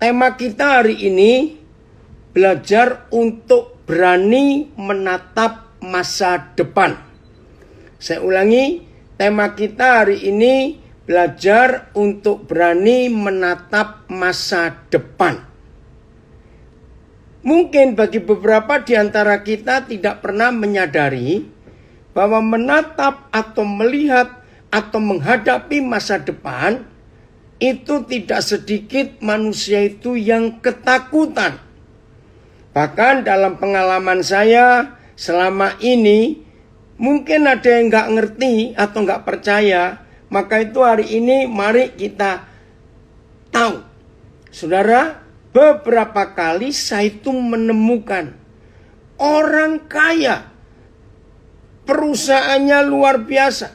tema kita hari ini belajar untuk berani menatap masa depan. Saya ulangi, tema kita hari ini belajar untuk berani menatap masa depan. Mungkin bagi beberapa di antara kita tidak pernah menyadari bahwa menatap atau melihat atau menghadapi masa depan itu tidak sedikit manusia itu yang ketakutan. Bahkan dalam pengalaman saya selama ini, mungkin ada yang nggak ngerti atau nggak percaya. Maka itu hari ini mari kita tahu. Saudara, beberapa kali saya itu menemukan orang kaya. Perusahaannya luar biasa.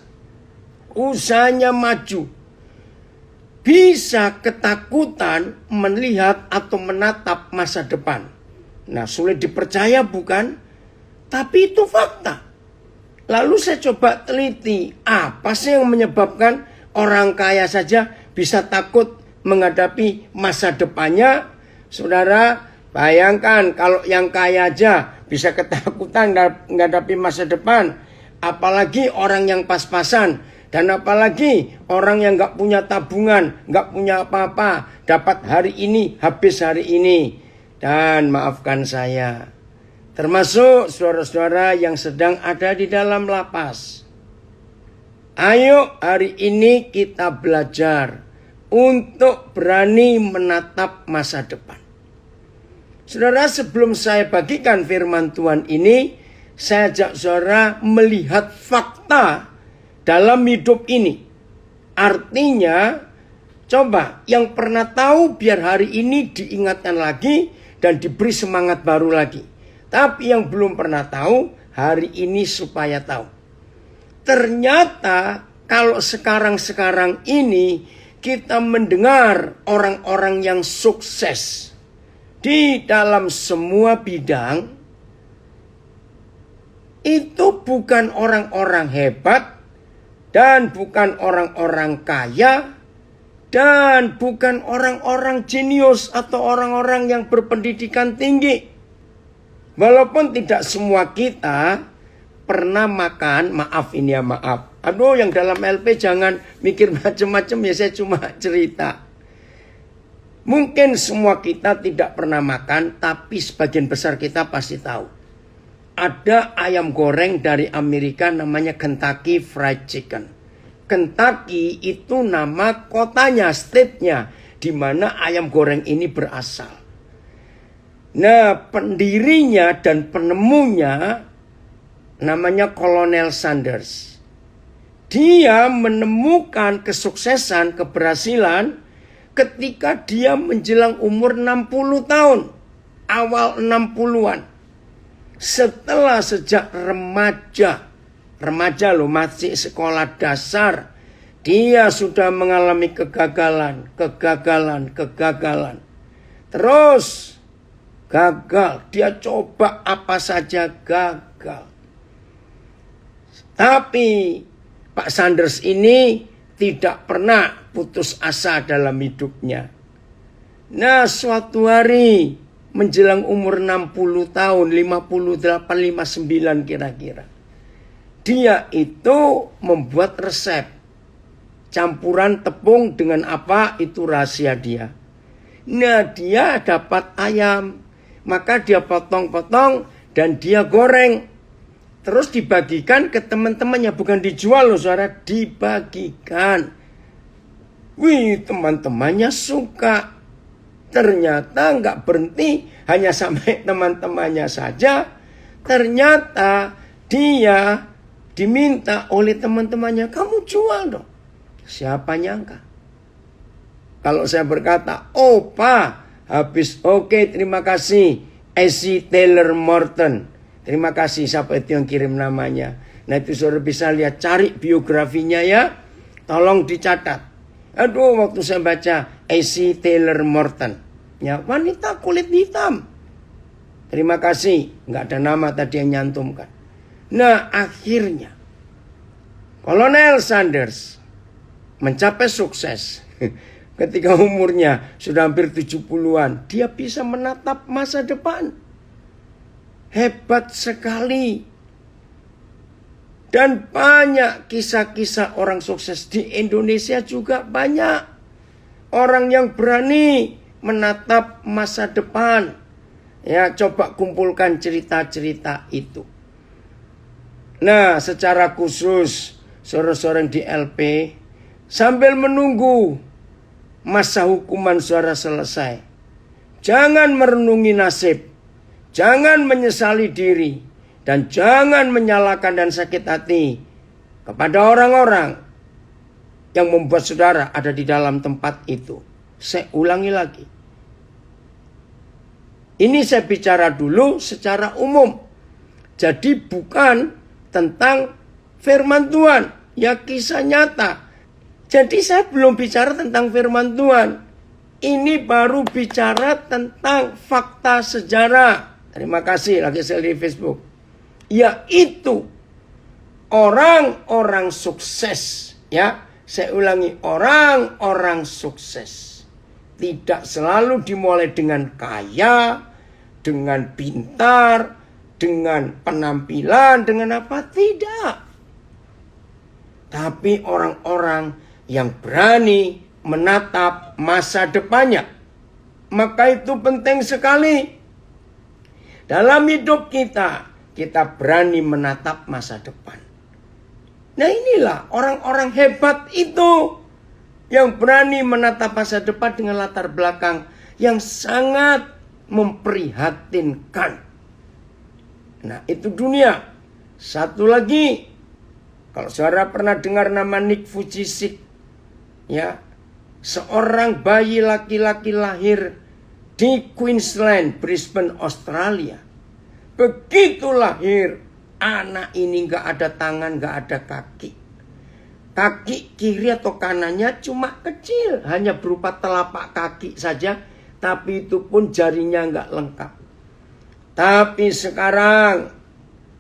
Usahanya maju. Bisa ketakutan melihat atau menatap masa depan. Nah, sulit dipercaya bukan? Tapi itu fakta. Lalu saya coba teliti, apa sih yang menyebabkan orang kaya saja bisa takut menghadapi masa depannya? Saudara, bayangkan kalau yang kaya aja bisa ketakutan menghadapi masa depan. Apalagi orang yang pas-pasan. Dan apalagi orang yang gak punya tabungan, gak punya apa-apa. Dapat hari ini, habis hari ini. Dan maafkan saya, termasuk saudara-saudara yang sedang ada di dalam lapas. Ayo hari ini kita belajar untuk berani menatap masa depan. Saudara, sebelum saya bagikan firman Tuhan ini, saya ajak saudara melihat fakta dalam hidup ini. Artinya, coba yang pernah tahu biar hari ini diingatkan lagi dan diberi semangat baru lagi. Tapi yang belum pernah tahu, hari ini supaya tahu. Ternyata kalau sekarang ini kita mendengar orang-orang yang sukses di dalam semua bidang, itu bukan orang-orang hebat dan bukan orang-orang kaya dan bukan orang-orang jenius atau orang-orang yang berpendidikan tinggi. Walaupun tidak semua kita pernah makan, maaf ini ya maaf. Aduh, yang dalam LP jangan mikir macam-macam ya, saya cuma cerita. Mungkin semua kita tidak pernah makan, tapi sebagian besar kita pasti tahu. Ada ayam goreng dari Amerika namanya Kentucky Fried Chicken. Kentucky itu nama kotanya, state-nya, di mana ayam goreng ini berasal. Nah, pendirinya dan penemunya namanya Colonel Sanders. Dia menemukan kesuksesan, keberhasilan ketika dia menjelang umur 60 tahun. Awal 60-an. Setelah sejak remaja loh, masih sekolah dasar, dia sudah mengalami kegagalan. Terus gagal, dia coba apa saja gagal. Tapi Pak Sanders ini tidak pernah putus asa dalam hidupnya. Nah, suatu hari menjelang umur 60 tahun, 58, 59 kira-kira. Dia itu membuat resep. Campuran tepung dengan apa, itu rahasia dia. Nah, dia dapat ayam. Maka dia potong-potong dan dia goreng. Terus dibagikan ke teman-temannya. Bukan dijual loh saudara, dibagikan. Wih, teman-temannya suka. Ternyata nggak berhenti hanya sampai teman-temannya saja. Ternyata dia diminta oleh teman-temannya, kamu jual dong. Siapa nyangka? Kalau saya berkata, oh Pak, habis oke, terima kasih. A.C. Taylor Morton. Terima kasih siapa itu yang kirim namanya. Nah itu saudara bisa lihat, cari biografinya ya. Tolong dicatat. Aduh, waktu saya baca A.C. Taylor Morton, ya, wanita kulit hitam. Terima kasih, nggak ada nama tadi yang nyantumkan. Nah, akhirnya Colonel Sanders mencapai sukses. ketika umurnya sudah hampir 70-an, dia bisa menatap masa depan. Hebat sekali. Dan banyak kisah-kisah orang sukses di Indonesia juga banyak. Orang yang berani menatap masa depan. Ya, coba kumpulkan cerita-cerita itu. Nah, secara khusus saudara-saudara di LP, sambil menunggu masa hukuman saudara selesai, jangan merenungi nasib, jangan menyesali diri, dan jangan menyalahkan dan sakit hati kepada orang-orang yang membuat saudara ada di dalam tempat itu. Saya ulangi lagi. Ini saya bicara dulu secara umum. Jadi bukan tentang firman Tuhan, ya kisah nyata. Jadi saya belum bicara tentang firman Tuhan. Ini baru bicara tentang fakta sejarah. Terima kasih lagi saya di Facebook. Yaitu orang-orang sukses, ya. Saya ulangi, orang-orang sukses tidak selalu dimulai dengan kaya, dengan pintar, dengan penampilan, dengan apa, tidak. Tapi orang-orang yang berani menatap masa depannya. Maka itu penting sekali. Dalam hidup kita berani menatap masa depan. Nah, inilah orang-orang hebat itu yang berani menatap masa depan dengan latar belakang yang sangat memprihatinkan. Nah, itu dunia. Satu lagi, kalau saudara pernah dengar nama Nick Vujicic, ya, seorang bayi laki-laki lahir di Queensland, Brisbane, Australia. Begitu lahir, anak ini gak ada tangan, gak ada kaki. Kaki kiri atau kanannya cuma kecil, hanya berupa telapak kaki saja, tapi itu pun jarinya gak lengkap. Tapi sekarang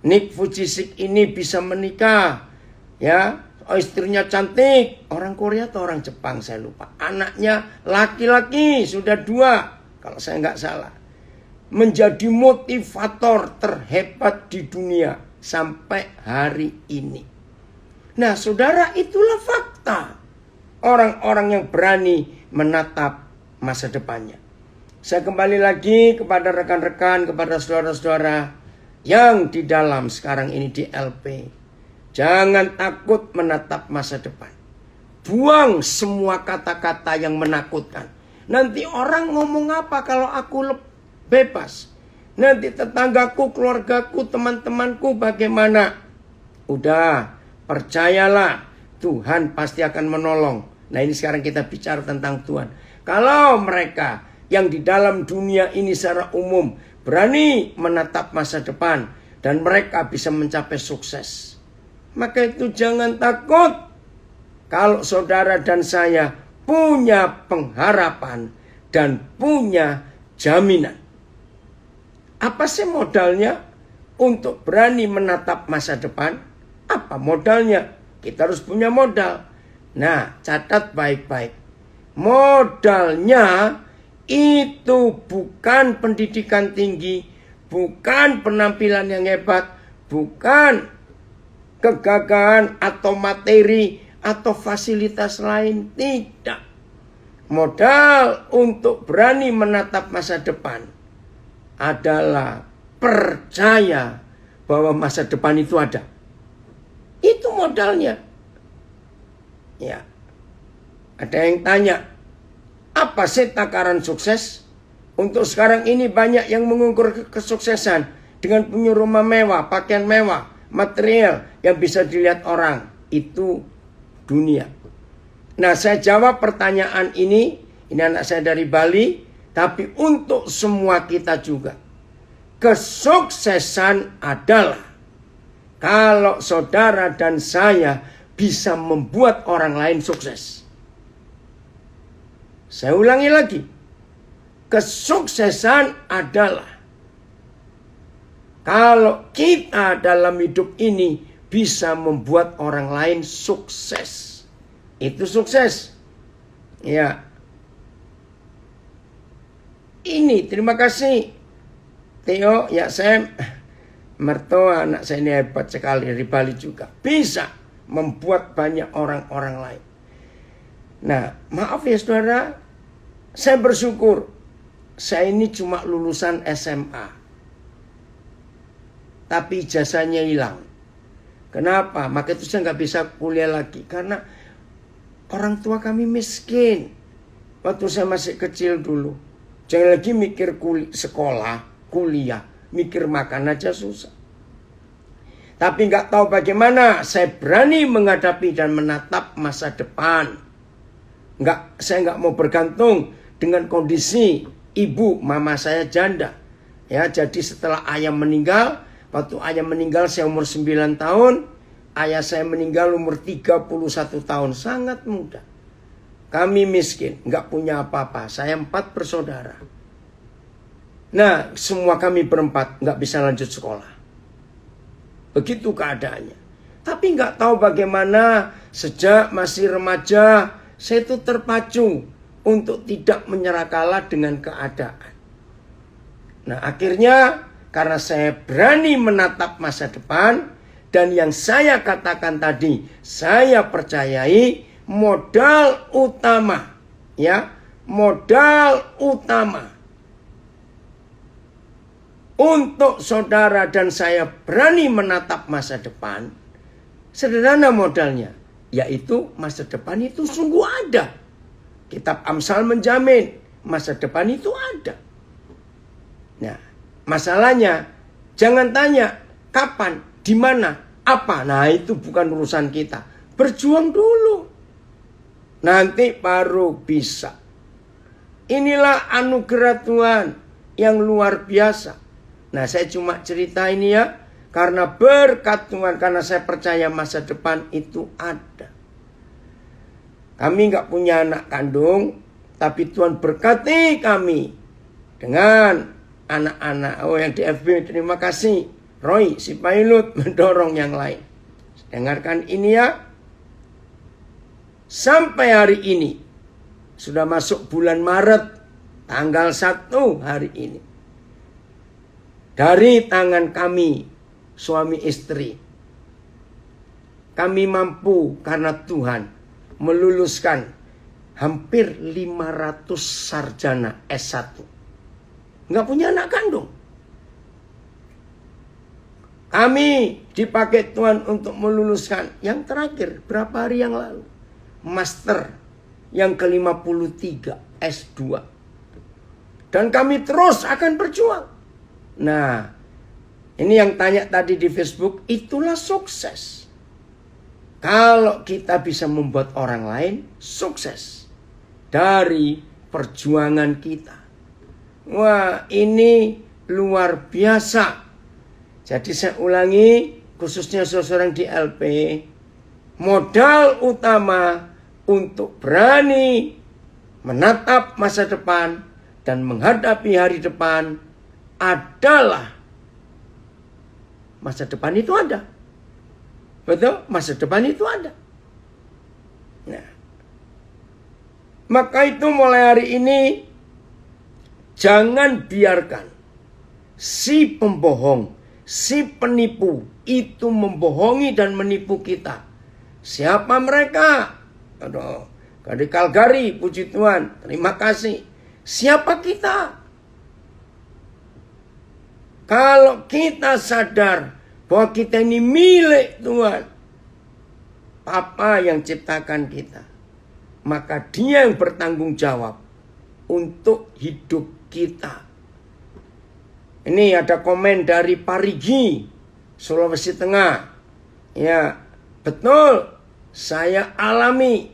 Nick Vujicic ini bisa menikah, ya, istrinya cantik, orang Korea atau orang Jepang saya lupa. Anaknya laki-laki sudah 2, kalau saya nggak salah. Menjadi motivator terhebat di dunia sampai hari ini. Nah, saudara, itulah fakta orang-orang yang berani menatap masa depannya. Saya kembali lagi kepada rekan-rekan, kepada saudara-saudara yang di dalam sekarang ini di LP. Jangan takut menatap masa depan. Buang semua kata-kata yang menakutkan. Nanti orang ngomong apa kalau aku bebas? Nanti tetanggaku, keluargaku, teman-temanku bagaimana? Udah, percayalah, Tuhan pasti akan menolong. Nah, ini sekarang kita bicara tentang Tuhan. Kalau mereka yang di dalam dunia ini secara umum berani menatap masa depan dan mereka bisa mencapai sukses, maka itu jangan takut. Kalau saudara dan saya punya pengharapan dan punya jaminan. Apa sih modalnya untuk berani menatap masa depan? Apa modalnya? Kita harus punya modal. Nah, catat baik-baik. Modalnya itu bukan pendidikan tinggi, bukan penampilan yang hebat, bukan kegagahan atau materi atau fasilitas lain, tidak. Modal untuk berani menatap masa depan adalah percaya bahwa masa depan itu ada. Itu modalnya. Ya. Ada yang tanya, apa sih takaran sukses? Untuk sekarang ini banyak yang mengukur kesuksesan dengan punya rumah mewah, pakaian mewah, material yang bisa dilihat orang. Itu dunia. Nah, saya jawab pertanyaan ini anak saya dari Bali, tapi untuk semua kita juga. Kesuksesan adalah kalau saudara dan saya bisa membuat orang lain sukses. Saya ulangi lagi. Kesuksesan adalah kalau kita dalam hidup ini bisa membuat orang lain sukses. Itu sukses. Ya. ini. Terima kasih Theo, ya Sam. Mertua anak saya ini hebat sekali dari Bali juga. Bisa membuat banyak orang-orang lain. Nah, maaf ya saudara, saya bersyukur saya ini cuma lulusan SMA. Tapi ijazahnya hilang. Kenapa? Maka itu saya nggak bisa kuliah lagi. Karena orang tua kami miskin. Waktu saya masih kecil dulu. Jangan lagi mikir sekolah, kuliah. Mikir makan aja susah. Tapi nggak tahu bagaimana saya berani menghadapi dan menatap masa depan. Saya nggak mau bergantung dengan kondisi ibu, mama saya janda. Ya, jadi setelah ayah meninggal, waktu ayah meninggal saya umur 9 tahun, ayah saya meninggal umur 31 tahun, sangat muda. Kami miskin, nggak punya apa-apa. Saya 4 bersaudara. Nah, semua kami berempat nggak bisa lanjut sekolah. Begitu keadaannya. Tapi nggak tahu bagaimana sejak masih remaja saya itu terpacu untuk tidak menyerah kalah dengan keadaan. Nah, akhirnya karena saya berani menatap masa depan dan yang saya katakan tadi, saya percayai modal utama, ya, modal utama untuk saudara dan saya berani menatap masa depan, sederhana modalnya, yaitu masa depan itu sungguh ada. Kitab Amsal menjamin masa depan itu ada. Nah, masalahnya jangan tanya kapan, di mana, apa. Nah, itu bukan urusan kita. Berjuang dulu. Nanti baru bisa. Inilah anugerah Tuhan yang luar biasa. Nah, saya cuma cerita ini ya, karena berkat Tuhan, karena saya percaya masa depan itu ada. Kami nggak punya anak kandung, tapi Tuhan berkati kami dengan anak-anak. Oh, yang di FB, terima kasih. Roy, si pilot mendorong yang lain. Dengarkan ini ya. Sampai hari ini, sudah masuk bulan Maret, tanggal 1 hari ini. Dari tangan kami, suami istri, kami mampu karena Tuhan meluluskan hampir 500 sarjana S1. Nggak punya anak kandung. Kami dipakai Tuhan untuk meluluskan yang terakhir, berapa hari yang lalu. Master yang ke-53, S2. Dan kami terus akan berjuang. Nah, ini yang tanya tadi di Facebook, itulah sukses. Kalau kita bisa membuat orang lain sukses dari perjuangan kita. Wah, ini luar biasa. Jadi saya ulangi, khususnya seseorang di LP, modal utama untuk berani menatap masa depan dan menghadapi hari depan adalah masa depan itu ada. Betul? Masa depan itu ada. Nah, maka itu mulai hari ini jangan biarkan si pembohong, si penipu itu membohongi dan menipu kita. Siapa mereka? Aduh, dari Calgary, puji Tuhan, terima kasih. Siapa kita? Kalau kita sadar bahwa kita ini milik Tuhan, Papa yang ciptakan kita, maka Dia yang bertanggung jawab untuk hidup kita. Ini ada komen dari Parigi, Sulawesi Tengah. Ya, betul, saya alami.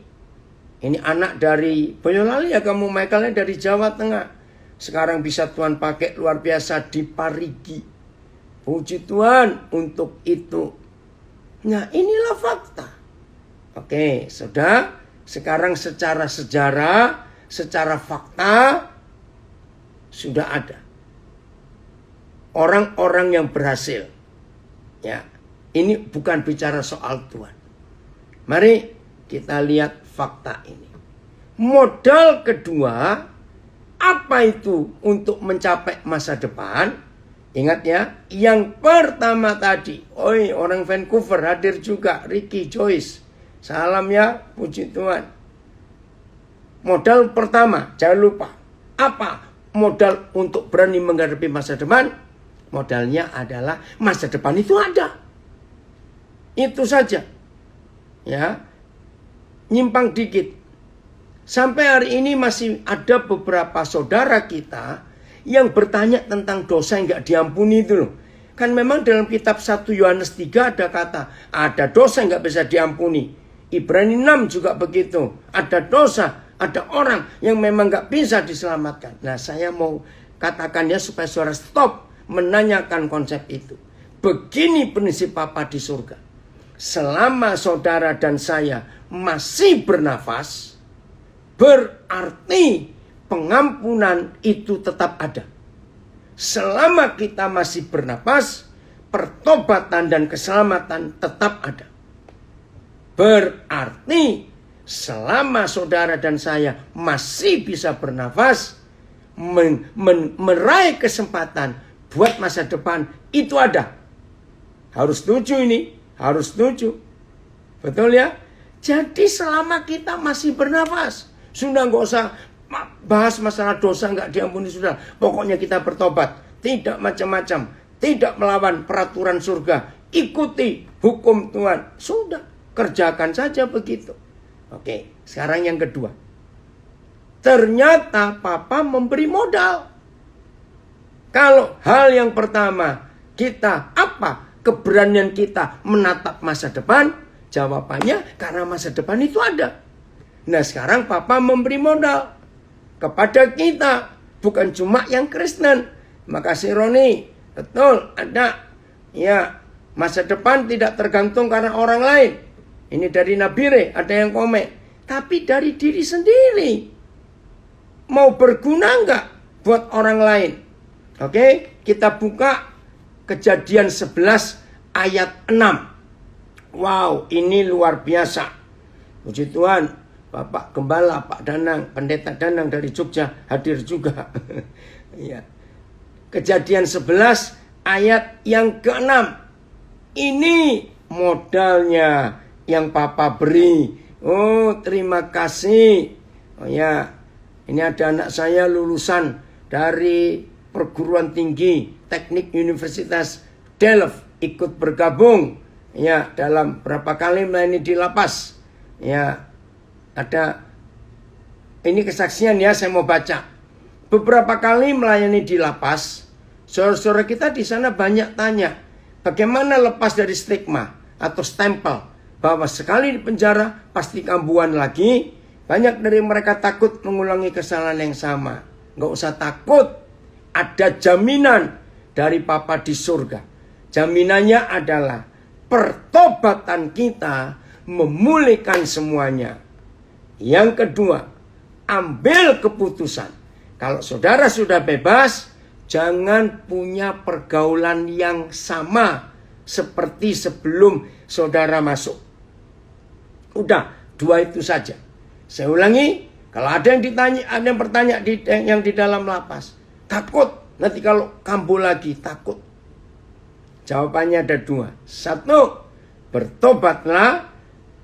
Ini anak dari Boyolali ya kamu, Michaelnya dari Jawa Tengah. Sekarang bisa Tuhan pakai luar biasa di Parigi. Puji Tuhan untuk itu. Nah, inilah fakta. Oke, sudah. Sekarang secara sejarah, secara fakta, sudah ada orang-orang yang berhasil. Ya, ini bukan bicara soal Tuhan. Mari kita lihat fakta ini. Modal kedua Apa itu untuk mencapai masa depan? Ingat ya, yang pertama tadi. Oi, orang Vancouver hadir juga, Ricky Joyce. Salam ya, puji Tuhan. Modal pertama, jangan lupa. Apa modal untuk berani menghadapi masa depan? Modalnya adalah masa depan itu ada. Itu saja. Ya. Nyimpang dikit. Sampai hari ini masih ada beberapa saudara kita yang bertanya tentang dosa yang gak diampuni itu loh. Kan memang dalam kitab 1 Yohanes 3 ada kata, ada dosa yang gak bisa diampuni. Ibrani 6 juga begitu. Ada dosa, ada orang yang memang gak bisa diselamatkan. Nah, saya mau katakan ya supaya saudara stop menanyakan konsep itu. Begini prinsip Papa di surga. Selama saudara dan saya masih bernafas, berarti pengampunan itu tetap ada. Selama kita masih bernapas, pertobatan dan keselamatan tetap ada. Berarti selama saudara dan saya masih bisa bernafas, meraih kesempatan buat masa depan itu ada. Harus setuju ini, harus setuju. Betul ya? Jadi selama kita masih bernafas, sudah nggak usah bahas masalah dosa nggak diampuni sudah. Pokoknya kita bertobat, tidak macam-macam, tidak melawan peraturan surga, ikuti hukum Tuhan. Sudah, kerjakan saja begitu. Oke, sekarang yang kedua. Ternyata Papa memberi modal. Kalau hal yang pertama, kita apa? Keberanian kita menatap masa depan. Jawabannya karena masa depan itu ada. Nah, sekarang Papa memberi modal kepada kita, bukan cuma yang Kristen. Makasih Roni, betul ada. Ya, masa depan tidak tergantung karena orang lain. Ini dari Nabire, ada yang komen. Tapi dari diri sendiri. Mau berguna enggak buat orang lain? Oke, kita buka Kejadian 11 ayat 6. Wow, ini luar biasa. Puji Tuhan, Bapak Gembala, Pak Danang, Pendeta Danang dari Jogja hadir juga. Ya. Kejadian 11 ayat yang ke-6. Ini modalnya yang Papa beri. Oh, terima kasih. Oh ya, ini ada anak saya lulusan dari perguruan tinggi Teknik Universitas Delft, ikut bergabung ya dalam berapa kali melayani di lapas. Ya, ada ini kesaksian ya, saya mau baca. Beberapa kali melayani di lapas, saudara-saudara kita di sana banyak tanya, bagaimana lepas dari stigma atau stempel bahwa sekali di penjara pasti kambuhan lagi. Banyak dari mereka takut mengulangi kesalahan yang sama. Nggak usah takut, ada jaminan dari Papa di surga. Jaminannya adalah pertobatan kita memulihkan semuanya. Yang kedua, ambil keputusan. Kalau saudara sudah bebas, jangan punya pergaulan yang sama seperti sebelum saudara masuk. Udah, dua itu saja. Saya ulangi, kalau ada yang ditanya, ada yang bertanya yang di dalam lapas, takut nanti kalau kambuh lagi, takut. Jawabannya ada dua. Satu, bertobatlah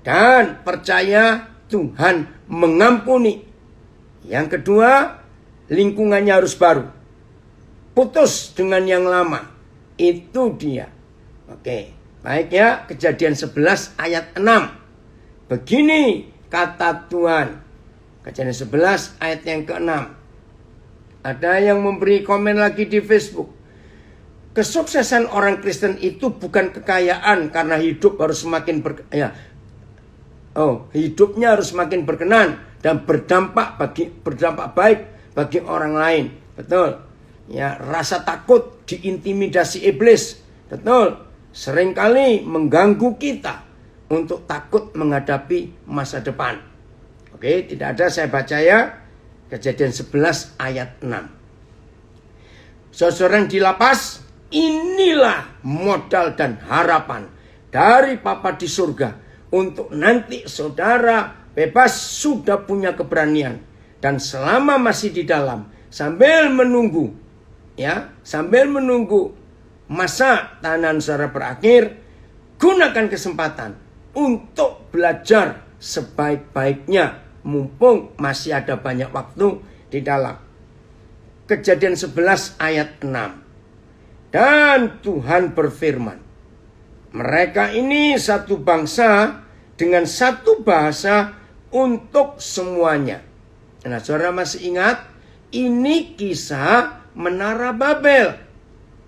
dan percaya Tuhan mengampuni. Yang kedua, lingkungannya harus baru. Putus dengan yang lama. Itu dia. Oke, baik ya. Kejadian 11 ayat 6. Begini kata Tuhan. Kejadian 11 ayat yang ke-6. Ada yang memberi komen lagi di Facebook. Kesuksesan orang Kristen itu bukan kekayaan karena hidup harus semakin hidupnya harus semakin berkenan dan berdampak baik bagi orang lain. Betul. Ya, rasa takut diintimidasi iblis. Betul. Seringkali mengganggu kita untuk takut menghadapi masa depan. Oke, tidak ada, saya baca ya. Kejadian 11 ayat 6. Saudara yang di lapas, inilah modal dan harapan dari Papa di surga untuk nanti saudara bebas sudah punya keberanian. Dan selama masih di dalam, sambil menunggu, ya, sambil menunggu masa tahanan saudara berakhir, gunakan kesempatan untuk belajar sebaik-baiknya, mumpung masih ada banyak waktu di dalam. Kejadian 11 ayat 6. Dan Tuhan berfirman, mereka ini satu bangsa dengan satu bahasa untuk semuanya. Nah, saudara masih ingat? Ini kisah Menara Babel.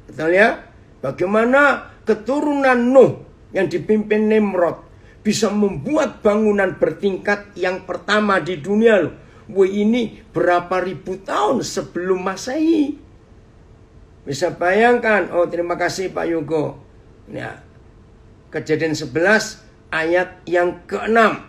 Betul ya? Bagaimana keturunan Nuh yang dipimpin Nimrod bisa membuat bangunan bertingkat yang pertama di dunia loh. Wah, ini berapa ribu tahun sebelum Masehi. Bisa bayangkan? Oh, terima kasih Pak Yugo. Ya. Kejadian 11 ayat yang ke-6.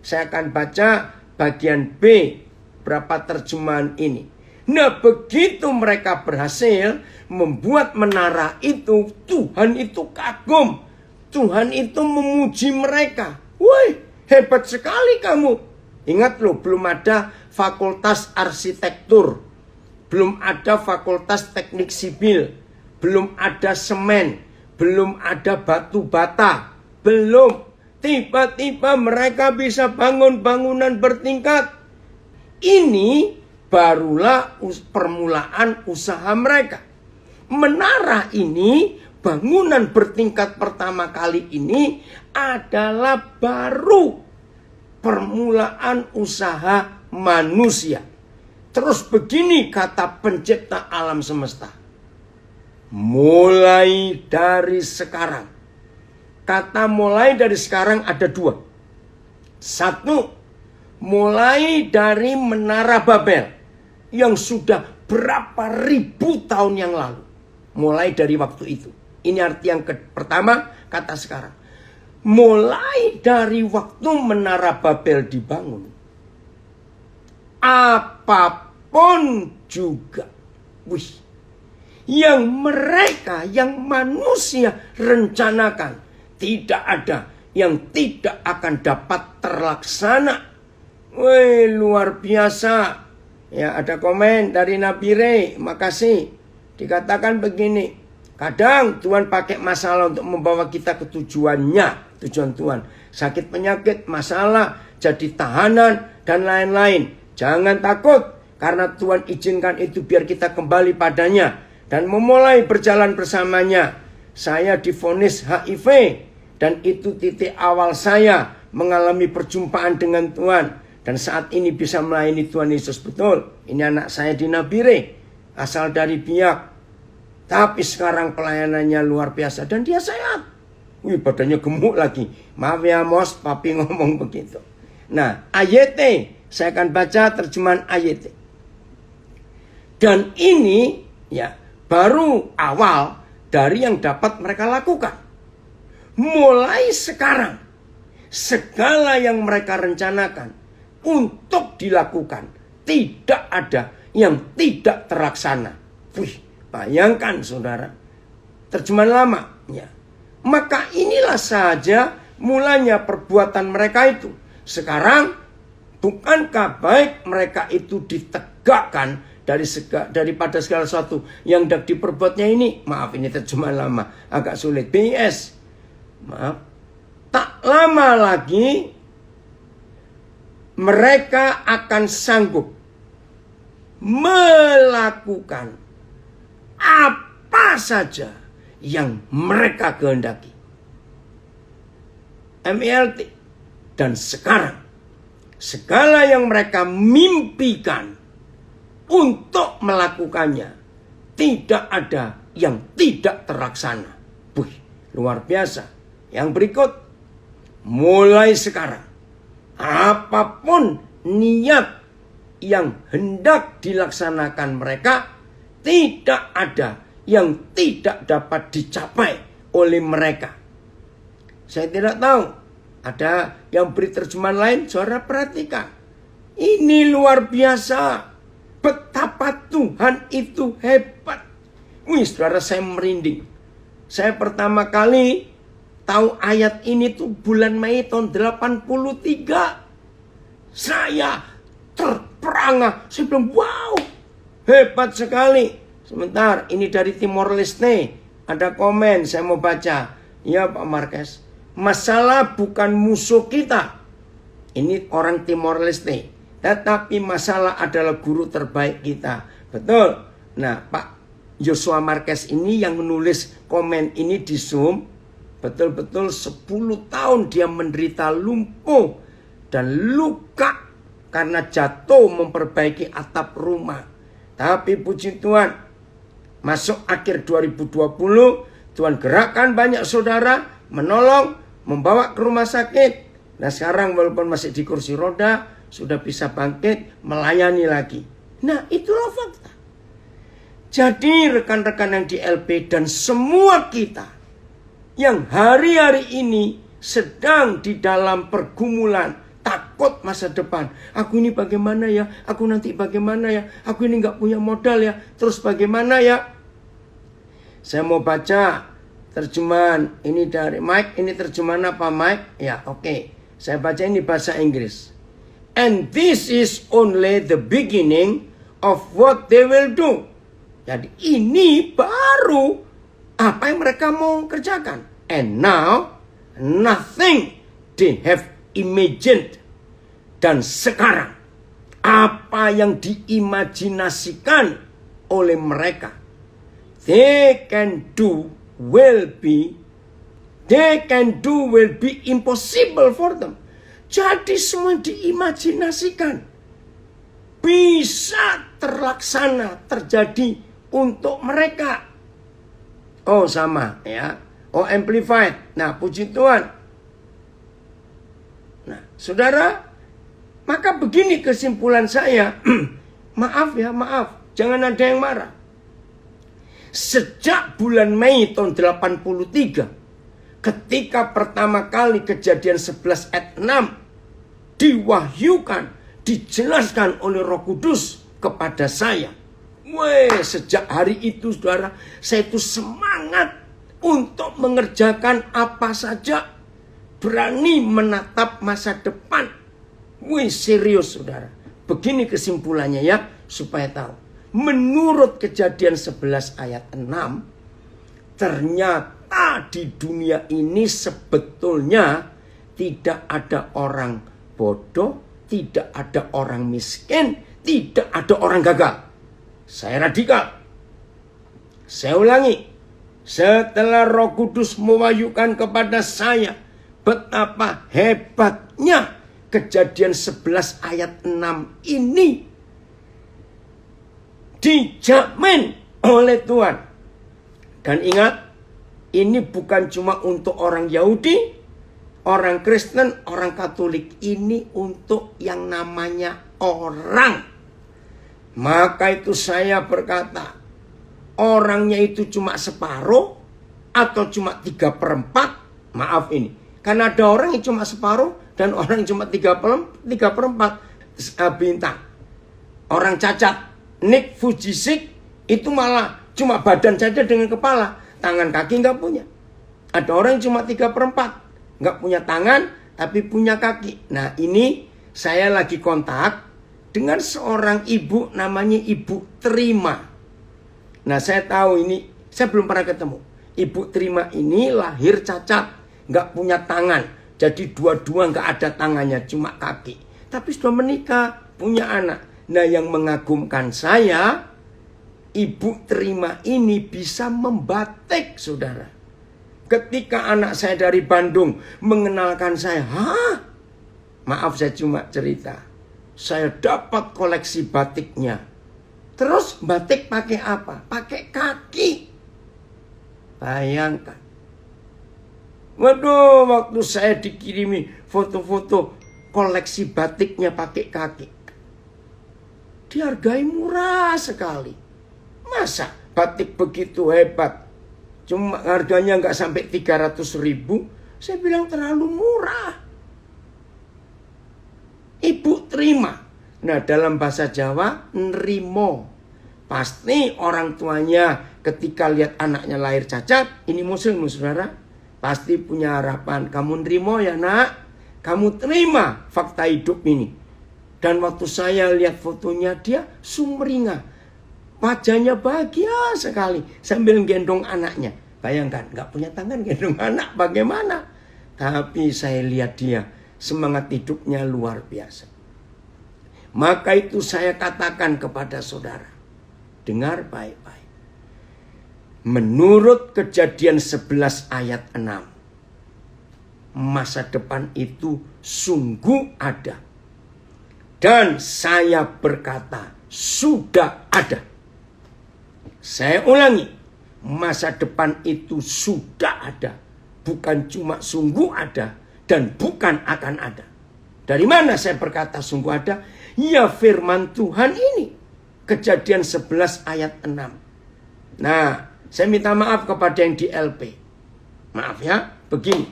Saya akan baca bagian B berapa terjemahan ini. Nah, begitu mereka berhasil membuat menara itu, Tuhan itu kagum. Tuhan itu memuji mereka. Woi, hebat sekali kamu. Ingat loh, belum ada fakultas arsitektur. Belum ada fakultas teknik sipil. Belum ada semen. Belum ada batu bata. Belum. Tiba-tiba mereka bisa bangun bangunan bertingkat. Ini barulah permulaan usaha mereka. Menara ini, bangunan bertingkat pertama kali ini adalah baru permulaan usaha manusia. Terus begini kata pencipta alam semesta. Mulai dari sekarang. Kata mulai dari sekarang ada dua. Satu, mulai dari Menara Babel yang sudah berapa ribu tahun yang lalu. Mulai dari waktu itu. Ini arti yang pertama, kata sekarang. Mulai dari waktu Menara Babel dibangun, apapun juga, yang mereka, yang manusia rencanakan, tidak ada yang tidak akan dapat terlaksana. Wih, luar biasa. Ya, ada komen dari Nabi Rey, makasih. Dikatakan begini, kadang Tuhan pakai masalah untuk membawa kita ke tujuannya, tujuan Tuhan. Sakit penyakit, masalah, jadi tahanan, dan lain-lain. Jangan takut, karena Tuhan izinkan itu biar kita kembali padanya dan memulai berjalan bersamanya. Saya divonis HIV, dan itu titik awal saya mengalami perjumpaan dengan Tuhan. Dan saat ini bisa melayani Tuhan Yesus betul. Ini anak saya di Nabire, asal dari Biak. Tapi sekarang pelayanannya luar biasa dan dia sehat. Wih, badannya gemuk lagi. Maaf ya Mos, papi ngomong begitu. Nah, AYT, saya akan baca terjemahan AYT. Dan ini ya baru awal dari yang dapat mereka lakukan. Mulai sekarang, segala yang mereka rencanakan untuk dilakukan, tidak ada yang tidak terlaksana. Wih, bayangkan saudara, terjemahan lama. Ya. Maka inilah saja mulanya perbuatan mereka itu. Sekarang, bukankah baik mereka itu ditegakkan daripada segala sesuatu yang hendak diperbuatnya ini? Maaf, ini terjemahan lama, agak sulit. BIS, maaf. Tak lama lagi mereka akan sanggup melakukan apa saja yang mereka kehendaki. MELT. Dan sekarang, segala yang mereka mimpikan untuk melakukannya, tidak ada yang tidak terlaksana. Wih, luar biasa. Yang berikut, mulai sekarang, apapun niat yang hendak dilaksanakan mereka, tidak ada yang tidak dapat dicapai oleh mereka. Saya tidak tahu, ada yang beri terjemahan lain, saudara perhatikan. Ini luar biasa. Betapa Tuhan itu hebat. Wih, saudara, saya merinding. Saya pertama kali tahu ayat ini tuh bulan Mei tahun 83. Saya terperangah. Saya bilang, wow, Hebat sekali. Sebentar, ini dari Timor Leste. Ada komen, saya mau baca. Ya Pak Marquez, masalah bukan musuh kita. Ini orang Timor Leste. Tetapi masalah adalah guru terbaik kita. Betul. Nah, Pak Joshua Marquez ini yang menulis komen ini di Zoom. Betul-betul 10 tahun dia menderita lumpuh dan luka karena jatuh memperbaiki atap rumah. Tapi puji Tuhan, masuk akhir 2020, Tuhan gerakkan banyak saudara, menolong, membawa ke rumah sakit. Nah sekarang walaupun masih di kursi roda, sudah bisa bangkit, melayani lagi. Nah itulah fakta. Jadi rekan-rekan yang di LP dan semua kita yang hari-hari ini sedang di dalam pergumulan, takut masa depan. Aku ini bagaimana ya? Aku nanti bagaimana ya? Aku ini nggak punya modal ya? Terus bagaimana ya? Saya mau baca terjemahan ini dari Mike. Ini terjemahan apa Mike? Ya oke. Saya baca ini bahasa Inggris. And this is only the beginning of what they will do. Jadi ini baru apa yang mereka mau kerjakan. And now nothing they have imagined. Dan sekarang apa yang diimajinasikan oleh mereka, they can do will be impossible for them. Jadi semua diimajinasikan bisa terlaksana, terjadi untuk mereka. Oh sama ya. Oh amplified. Nah puji Tuhan. Nah saudara, maka begini kesimpulan saya. Maaf ya, maaf. Jangan ada yang marah. Sejak bulan Mei tahun 83, ketika pertama kali kejadian 11 ayat 6 diwahyukan, dijelaskan oleh Roh Kudus kepada saya. Sejak hari itu saudara, saya itu semangat untuk mengerjakan apa saja. Berani menatap masa depan. Serius saudara. Begini kesimpulannya ya, supaya tahu. Menurut kejadian 11 ayat 6, ternyata di dunia ini sebetulnya tidak ada orang bodoh, tidak ada orang miskin, tidak ada orang gagal. Saya radikal. Saya ulangi. Setelah Roh Kudus mewahyukan kepada saya betapa hebatnya kejadian 11 ayat 6 ini dijamin oleh Tuhan. Dan ingat, ini bukan cuma untuk orang Yahudi, orang Kristen, orang Katolik. Ini untuk yang namanya orang. Maka itu saya berkata, orangnya itu cuma separuh atau cuma 3/4. Maaf ini. Karena ada orang yang cuma separuh dan orang yang cuma 3/4 bintang. Orang cacat. Nick Fujisik itu malah cuma badan saja dengan kepala. Tangan kaki nggak punya. Ada orang yang cuma 3/4. Nggak punya tangan tapi punya kaki. Nah ini saya lagi kontak dengan seorang ibu namanya Ibu Terima. Nah saya tahu ini, saya belum pernah ketemu. Ibu Terima ini lahir cacat, nggak punya tangan. Jadi dua-dua nggak ada tangannya, cuma kaki. Tapi sudah menikah, punya anak. Nah yang mengagumkan saya, Ibu Terima ini bisa membatik saudara. Ketika anak saya dari Bandung mengenalkan saya, maaf saya cuma cerita. Saya dapat koleksi batiknya. Terus batik pakai apa? Pakai kaki. Bayangkan. Waduh, waktu saya dikirimi foto-foto koleksi batiknya pakai kaki. Dihargai murah sekali. Masa batik begitu hebat? Cuma harganya nggak sampai 300.000. Saya bilang terlalu murah. Ibu Terima. Nah dalam bahasa Jawa, nrimo. Pasti orang tuanya ketika lihat anaknya lahir cacat, ini muslim saudara, pasti punya harapan. Kamu nrimo ya nak, kamu terima fakta hidup ini. Dan waktu saya lihat fotonya, dia sumringah. Wajahnya bahagia sekali sambil gendong anaknya. Bayangkan, nggak punya tangan gendong anak bagaimana? Tapi saya lihat dia semangat hidupnya luar biasa. Maka itu saya katakan kepada saudara, dengar baik-baik. Menurut Kejadian 11 ayat 6, masa depan itu sungguh ada. Dan saya berkata, sudah ada. Saya ulangi, masa depan itu sudah ada. Bukan cuma sungguh ada dan bukan akan ada. Dari mana saya berkata sungguh ada? Ya firman Tuhan ini. Kejadian 11 ayat 6. Nah, saya minta maaf kepada yang di LP. Maaf ya, begini.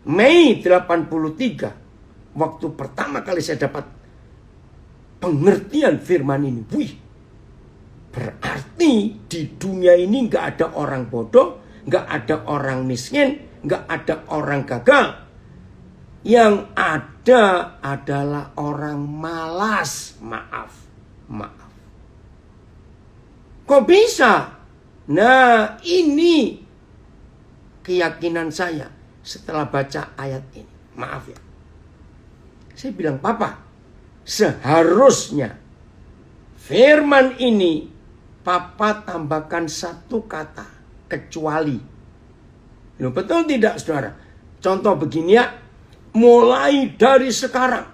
Mei 83, waktu pertama kali saya dapat pengertian firman ini. Wih, berarti di dunia ini gak ada orang bodoh, gak ada orang miskin, gak ada orang gagal. Yang ada adalah orang malas. Maaf. Kok bisa? Nah, ini keyakinan saya setelah baca ayat ini. Maaf ya. Saya bilang, Papa, seharusnya firman ini Papa tambahkan satu kata, kecuali. Loh, betul tidak, saudara? Contoh begini ya. Mulai dari sekarang,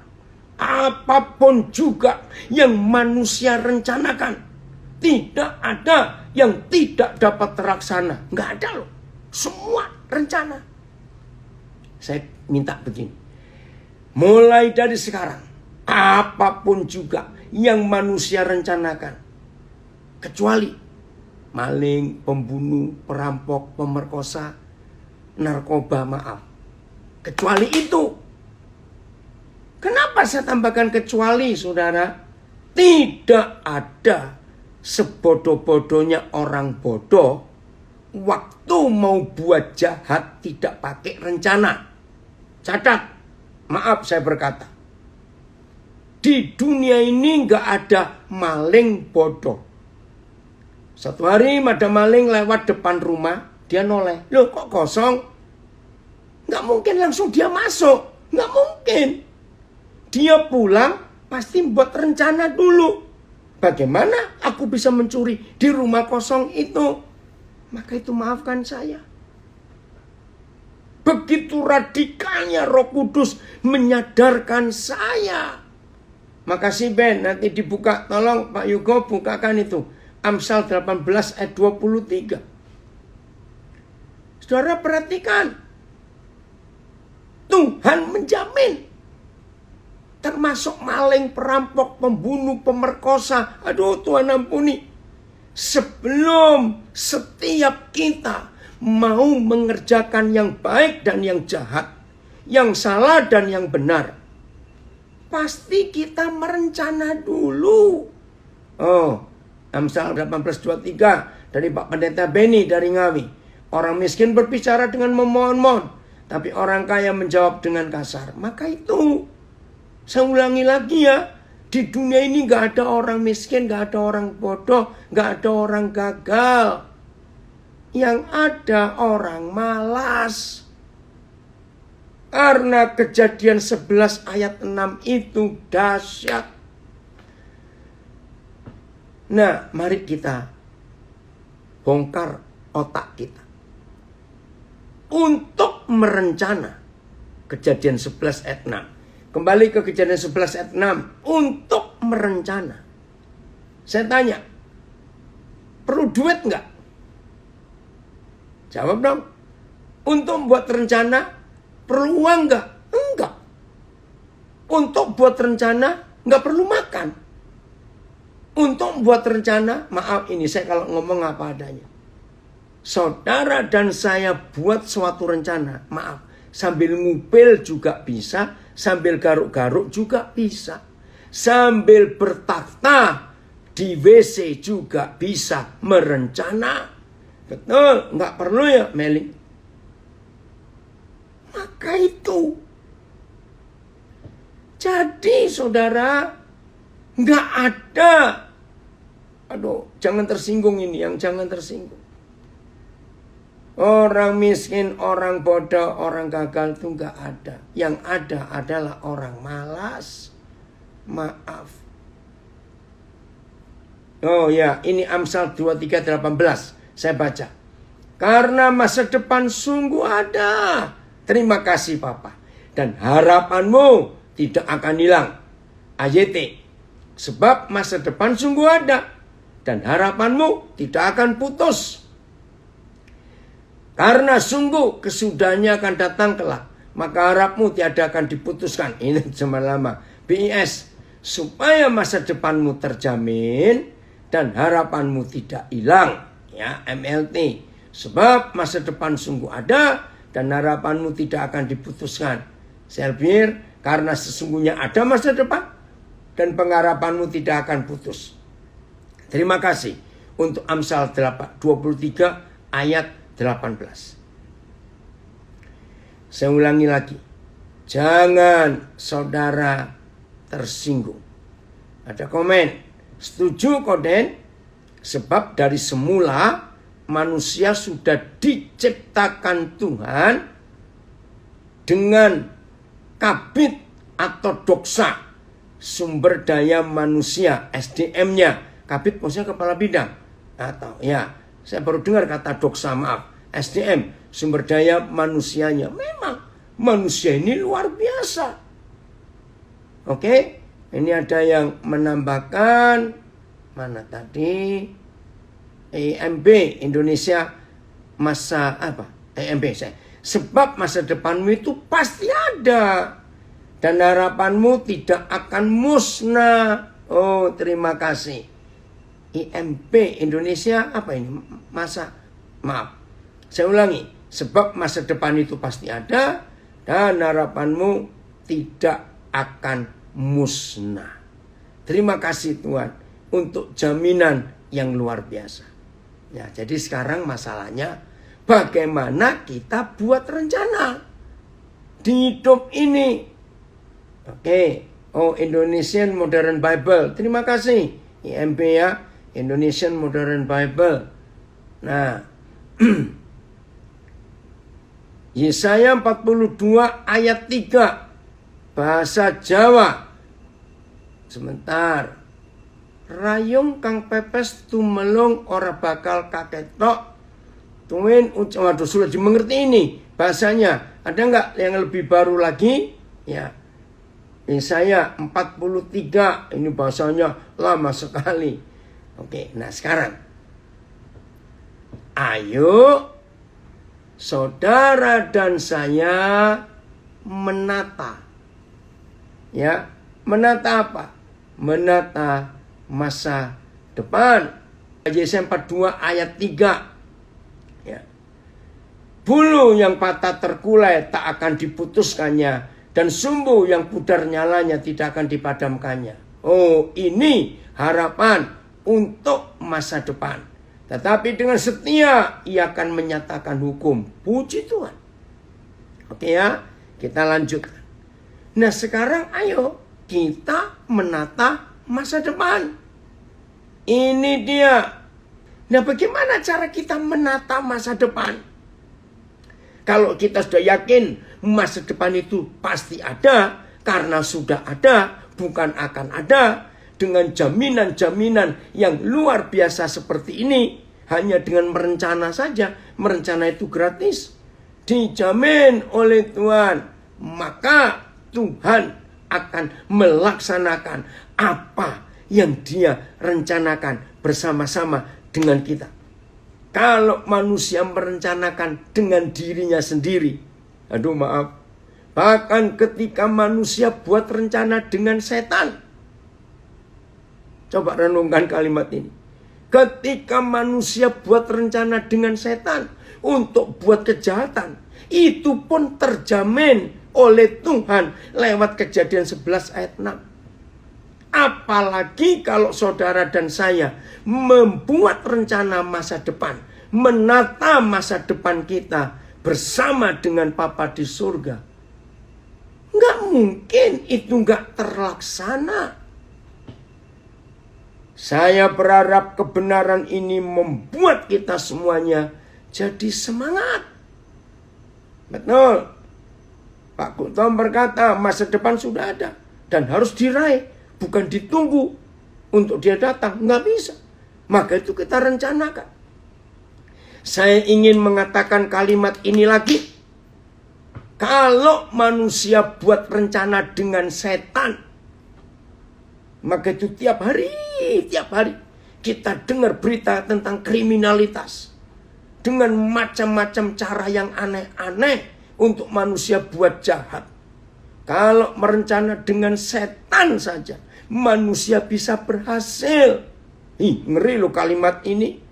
apapun juga yang manusia rencanakan, tidak ada yang tidak dapat terlaksana. Nggak ada loh. Semua rencana. Saya minta begini. Mulai dari sekarang, apapun juga yang manusia rencanakan, kecuali maling, pembunuh, perampok, pemerkosa, narkoba, maaf. Kecuali itu. Kenapa saya tambahkan kecuali, saudara? Tidak ada sebodoh-bodohnya orang bodoh waktu mau buat jahat tidak pakai rencana. Catat, maaf saya berkata. Di dunia ini gak ada maling bodoh. Satu hari ada maling lewat depan rumah, dia noleh. Loh, kok kosong? Gak mungkin langsung dia masuk. Gak mungkin. Dia pulang pasti buat rencana dulu. Bagaimana aku bisa mencuri di rumah kosong itu? Maka itu maafkan saya. Begitu radikalnya Roh Kudus menyadarkan saya. Makasih Ben, nanti dibuka. Tolong Pak Yugo bukakan itu. Amsal 18 ayat 23. Saudara perhatikan. Tuhan menjamin. Termasuk maling, perampok, pembunuh, pemerkosa. Aduh, Tuhan ampuni. Sebelum setiap kita mau mengerjakan yang baik dan yang jahat, yang salah dan yang benar, pasti kita merencana dulu. Oh, Amsal 18:23 dari Pak Pendeta Beni dari Ngawi. Orang miskin berbicara dengan memohon-mohon, tapi orang kaya menjawab dengan kasar. Maka itu, saya ulangi lagi ya, di dunia ini gak ada orang miskin, gak ada orang bodoh, gak ada orang gagal. Yang ada orang malas. Karena Kejadian 11 ayat 6 itu dahsyat. Nah, mari kita bongkar otak kita. Untuk merencana. Kejadian 11 ayat 6. Kembali ke Kejadian 11 ayat 6. Untuk merencana. Saya tanya. Perlu duit enggak? Jawab dong. Untuk buat rencana. Perlu uang enggak? Enggak. Untuk buat rencana. Enggak perlu makan. Untuk buat rencana. Maaf ini saya kalau ngomong apa adanya. Saudara dan saya buat suatu rencana, maaf, sambil ngupil juga bisa, sambil garuk-garuk juga bisa, sambil bertakhta di WC juga bisa merencana. Betul, nggak perlu ya Meli. Maka itu, jadi saudara, nggak ada Aduh, jangan tersinggung ini, yang jangan tersinggung. Orang miskin, orang bodoh, orang gagal itu nggak ada. Yang ada adalah orang malas. Maaf. Oh ya, ini Amsal 23:18. Saya baca. Karena masa depan sungguh ada. Terima kasih Papa. Dan harapanmu tidak akan hilang. AYT. Sebab masa depan sungguh ada. Dan harapanmu tidak akan putus. Karena sungguh kesudahannya akan datang kelak. Maka harapmu tiada akan diputuskan. Ini cuma lama. BIS. Supaya masa depanmu terjamin. Dan harapanmu tidak hilang. Ya, MLT. Sebab masa depan sungguh ada. Dan harapanmu tidak akan diputuskan. Selbir. Karena sesungguhnya ada masa depan. Dan pengharapanmu tidak akan putus. Terima kasih. Untuk Amsal 23 ayat 18. Saya ulangi lagi. Jangan saudara tersinggung. Ada komen. Setuju Koden? Sebab dari semula manusia sudah diciptakan Tuhan dengan kabit atau doksa. Sumber daya manusia, SDM-nya. Kabit maksudnya kepala bidang. Atau ya, saya baru dengar kata doksa, maaf. SDM, sumber daya manusianya. Memang manusia ini luar biasa. Oke, ini ada yang menambahkan. Mana tadi? EMB, Indonesia masa apa? EMB saya. Sebab masa depanmu itu pasti ada. Dan harapanmu tidak akan musnah. Oh, terima kasih. IMP Indonesia apa ini? Maaf. Saya ulangi. Sebab masa depan itu pasti ada. Dan harapanmu tidak akan musnah. Terima kasih Tuhan. Untuk jaminan yang luar biasa. Ya, jadi sekarang masalahnya. Bagaimana kita buat rencana. Di hidup ini. Oke. Oh, Indonesian Modern Bible. Terima kasih. IMP ya. Indonesian Modern Bible. Nah, Yesaya 42 ayat 3. Bahasa Jawa. Sebentar. Rayung kang pepes tumelung ora bakal kaketok. Tuwin waduh sudah dimengerti ini bahasanya. Ada nggak yang lebih baru lagi? Ya. Yesaya 43. Ini bahasanya lama sekali. Oke, nah sekarang ayo saudara dan saya menata. Ya, menata apa? Menata masa depan. Yesaya 42 ayat 3. Ya. Bulu yang patah terkulai tak akan diputuskannya, dan sumbu yang pudar nyalanya tidak akan dipadamkannya. Oh, ini harapan untuk masa depan. Tetapi dengan setia ia akan menyatakan hukum. Puji Tuhan. Oke ya, kita lanjutkan. Nah sekarang ayo kita menata masa depan. Ini dia. Nah bagaimana cara kita menata masa depan? Kalau kita sudah yakin masa depan itu pasti ada. Karena sudah ada, bukan akan ada. Dengan jaminan-jaminan yang luar biasa seperti ini. Hanya dengan merencana saja. Merencana itu gratis. Dijamin oleh Tuhan. Maka Tuhan akan melaksanakan apa yang Dia rencanakan bersama-sama dengan kita. Kalau manusia merencanakan dengan dirinya sendiri. Aduh maaf. Bahkan ketika manusia buat rencana dengan setan. Coba renungkan kalimat ini. Ketika manusia buat rencana dengan setan untuk buat kejahatan, itu pun terjamin oleh Tuhan lewat Kejadian 11 ayat 6. Apalagi kalau saudara dan saya membuat rencana masa depan, menata masa depan kita bersama dengan Bapa di surga. Nggak mungkin itu nggak terlaksana. Saya berharap kebenaran ini membuat kita semuanya jadi semangat. Betul. Pak Guttom berkata masa depan sudah ada dan harus diraih, bukan ditunggu untuk dia datang. Nggak bisa. Maka itu kita rencanakan. Saya ingin mengatakan kalimat ini lagi. Kalau manusia buat rencana dengan setan, maka itu tiap hari kita dengar berita tentang kriminalitas. Dengan macam-macam cara yang aneh-aneh untuk manusia buat jahat. Kalau merencana dengan setan saja, manusia bisa berhasil. Ngeri loh kalimat ini.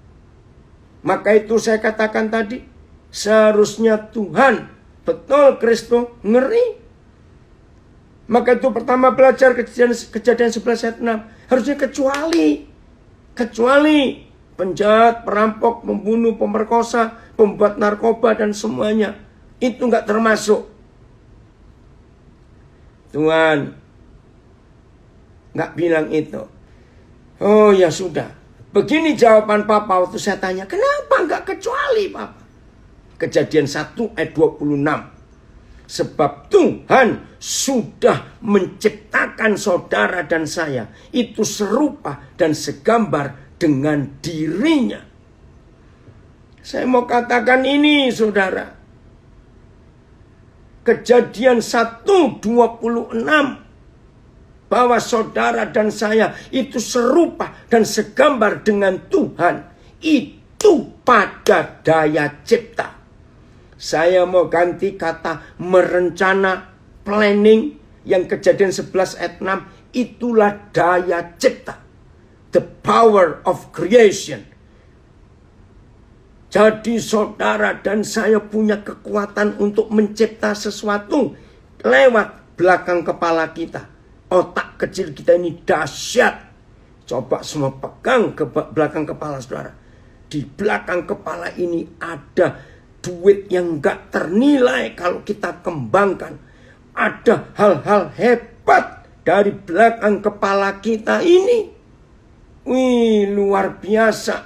Maka itu saya katakan tadi, seharusnya Tuhan, betul Kristo, ngeri. Maka itu pertama belajar kejadian 11 ayat 6. Harusnya kecuali penjahat, perampok, pembunuh, pemerkosa, pembuat narkoba dan semuanya. Itu nggak termasuk. Tuhan nggak bilang itu. Oh ya sudah. Begini jawaban Papa waktu saya tanya, kenapa nggak kecuali Papa? Kejadian 1 ayat 26. Sebab Tuhan sudah menciptakan saudara dan saya itu serupa dan segambar dengan dirinya. Saya mau katakan ini saudara. Kejadian 1:26. Bahwa saudara dan saya itu serupa dan segambar dengan Tuhan. Itu pada daya cipta. Saya mau ganti kata merencana, planning, yang kejadian 11 ayat 6. Itulah daya cipta. The power of creation. Jadi saudara dan saya punya kekuatan untuk mencipta sesuatu lewat belakang kepala kita. Otak kecil kita ini dahsyat. Coba semua pegang ke belakang kepala saudara. Di belakang kepala ini ada duit yang gak ternilai kalau kita kembangkan. Ada hal-hal hebat dari belakang kepala kita ini. Wih, luar biasa.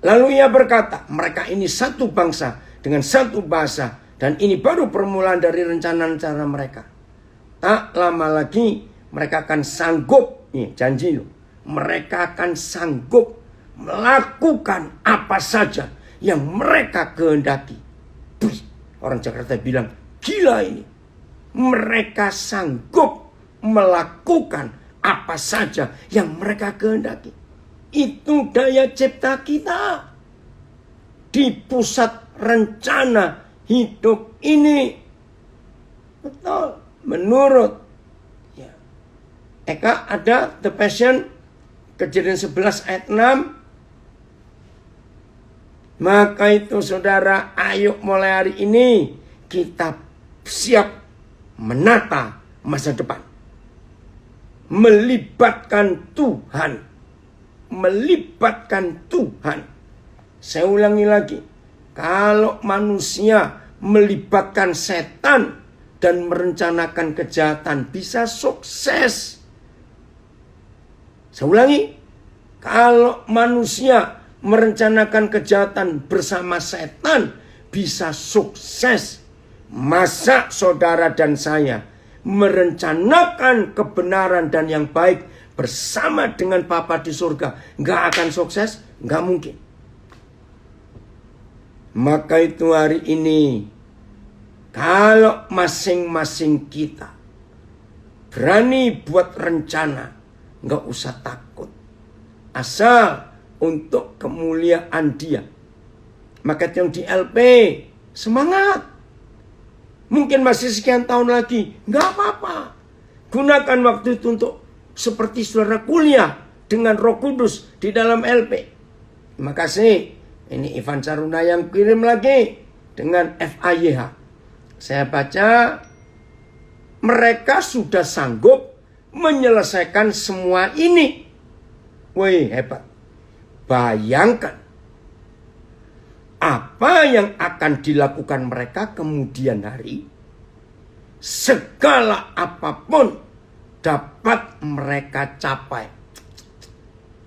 Lalu ia berkata, mereka ini satu bangsa dengan satu bahasa. Dan ini baru permulaan dari rencana-rencana mereka. Tak lama lagi mereka akan sanggup, nih janji loh, mereka akan sanggup melakukan apa saja yang mereka kehendaki. Orang Jakarta bilang, gila ini. Mereka sanggup melakukan apa saja yang mereka kehendaki. Itu daya cipta kita. Di pusat rencana hidup ini. Betul. Menurut Eka ada The Passion kejadian 11 ayat 6. Maka itu saudara, ayo mulai hari ini kita siap menata masa depan. Melibatkan Tuhan. Melibatkan Tuhan. Saya ulangi lagi. Kalau manusia melibatkan setan dan merencanakan kejahatan, bisa sukses. Saya ulangi. Kalau manusia merencanakan kejahatan bersama setan, bisa sukses. Masa saudara dan saya merencanakan kebenaran dan yang baik bersama dengan Bapa di surga, nggak akan sukses? Nggak mungkin. Maka itu hari ini, kalau masing-masing kita berani buat rencana, nggak usah takut. Asal untuk kemuliaan Dia. Maka yang di LP, semangat. Mungkin masih sekian tahun lagi, nggak apa-apa. Gunakan waktu itu untuk seperti saudara kuliah dengan Roh Kudus di dalam LP. Terima kasih. Ini Ivan Caruna yang kirim lagi dengan FAYH. Saya baca, mereka sudah sanggup menyelesaikan semua ini. Wih, hebat. Bayangkan apa yang akan dilakukan mereka kemudian hari. Segala apapun dapat mereka capai.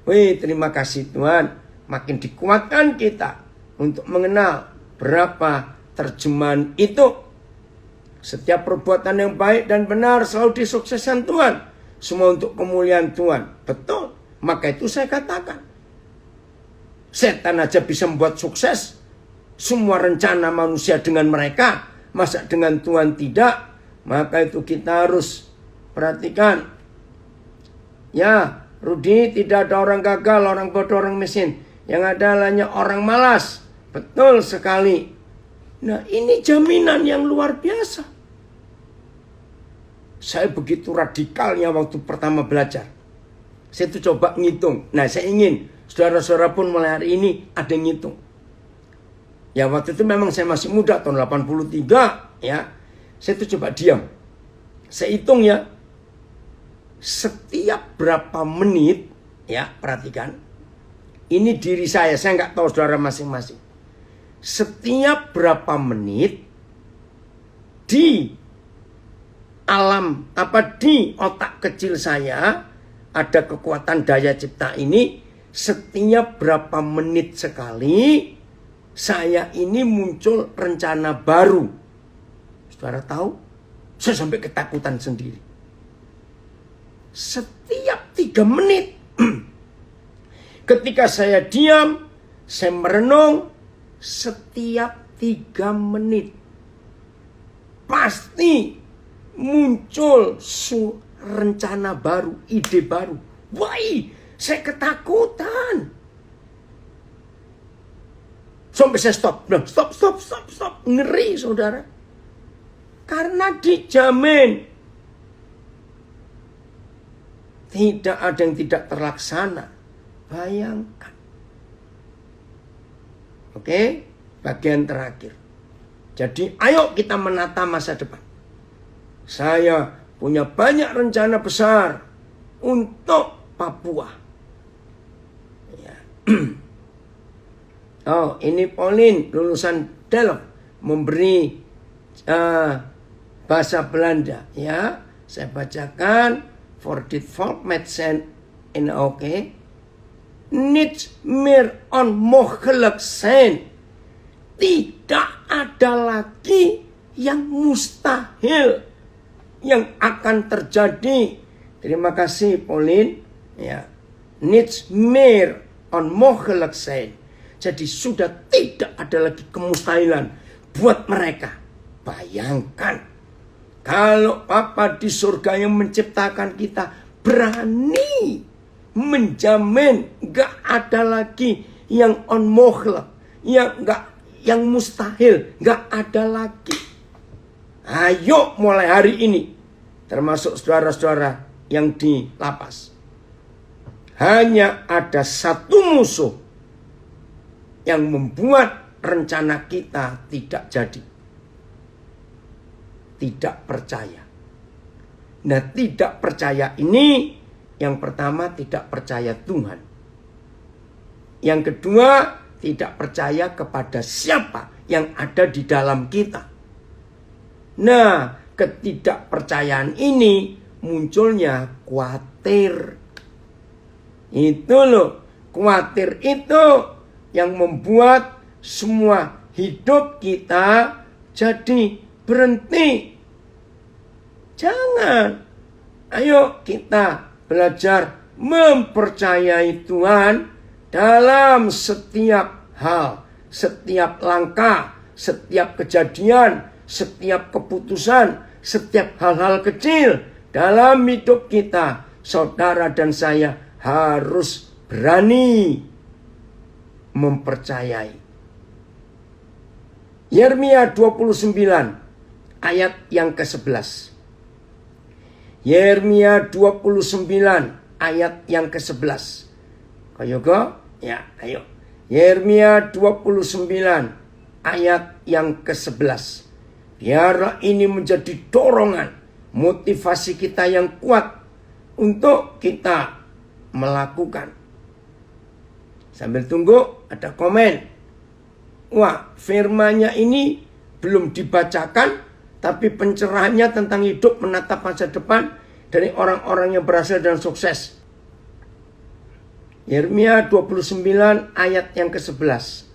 Wih, terima kasih Tuhan. Makin dikuatkan kita untuk mengenal berapa terjemahan itu. Setiap perbuatan yang baik dan benar selalu disukseskan Tuhan. Semua untuk kemuliaan Tuhan. Betul. Maka itu saya katakan. Setan aja bisa membuat sukses semua rencana manusia dengan mereka. Masa dengan Tuhan tidak? Maka itu kita harus perhatikan. Ya, Rudi, tidak ada orang gagal, orang bodoh, orang miskin. Yang ada hanya orang malas. Betul sekali. Nah, ini jaminan yang luar biasa. Saya begitu radikalnya waktu pertama belajar. Saya tuh coba ngitung. Nah, saya ingin saudara-saudara pun mulai hari ini ada yang ngitung. Ya, waktu itu memang saya masih muda, tahun 83. Ya, saya tuh coba diam. Saya hitung ya. Setiap berapa menit, ya perhatikan. Ini diri saya nggak tahu saudara masing-masing. Setiap berapa menit di alam di otak kecil saya ada kekuatan daya cipta ini. Setiap berapa menit sekali saya ini muncul rencana baru. Saudara tahu? Saya sampai ketakutan sendiri. Setiap 3 menit ketika saya diam, saya merenung, setiap 3 menit pasti muncul rencana baru, ide baru. Wah, saya ketakutan. Sampai saya stop. Ngeri saudara. Karena dijamin tidak ada yang tidak terlaksana. Bayangkan. Oke, bagian terakhir. Jadi ayo kita menata masa depan. Saya punya banyak rencana besar untuk Papua. Ya. Oh, ini Pauline lulusan Delft memberi bahasa Belanda. Ya, saya bacakan. For dit volk zijn in oké. Niets meer onmogelijk zijn. Tidak ada lagi yang mustahil yang akan terjadi. Terima kasih Pauline. Ya. Niets meer onmogelijk zijn. Jadi sudah tidak ada lagi kemustahilan buat mereka. Bayangkan. Kalau Papa di surga yang menciptakan kita berani menjamin gak ada lagi yang onmogelijk, yang mustahil, gak ada lagi. Ayo mulai hari ini, termasuk saudara-saudara yang di lapas. Hanya ada satu musuh yang membuat rencana kita tidak jadi. Tidak percaya. Nah, tidak percaya ini yang pertama tidak percaya Tuhan. Yang kedua tidak percaya kepada siapa yang ada di dalam kita. Nah, ketidakpercayaan ini munculnya khawatir. Itu loh, khawatir itu yang membuat semua hidup kita jadi berhenti. Jangan. Ayo kita belajar mempercayai Tuhan dalam setiap hal, setiap langkah, setiap kejadian, setiap keputusan, setiap hal-hal kecil dalam hidup kita. Saudara dan saya harus berani mempercayai. Yeremia 29 ayat yang ke-11. Yeremia 29 ayat yang ke-11. Ayo go? Ya, ayo. Yeremia 29 ayat yang ke-11. Biarlah ini menjadi dorongan, motivasi kita yang kuat untuk kita melakukan. Sambil tunggu ada komen. Wah, firmannya ini belum dibacakan, tapi pencerahannya tentang hidup menatap masa depan dari orang-orang yang berhasil dan sukses. Yeremia 29 ayat yang ke-11.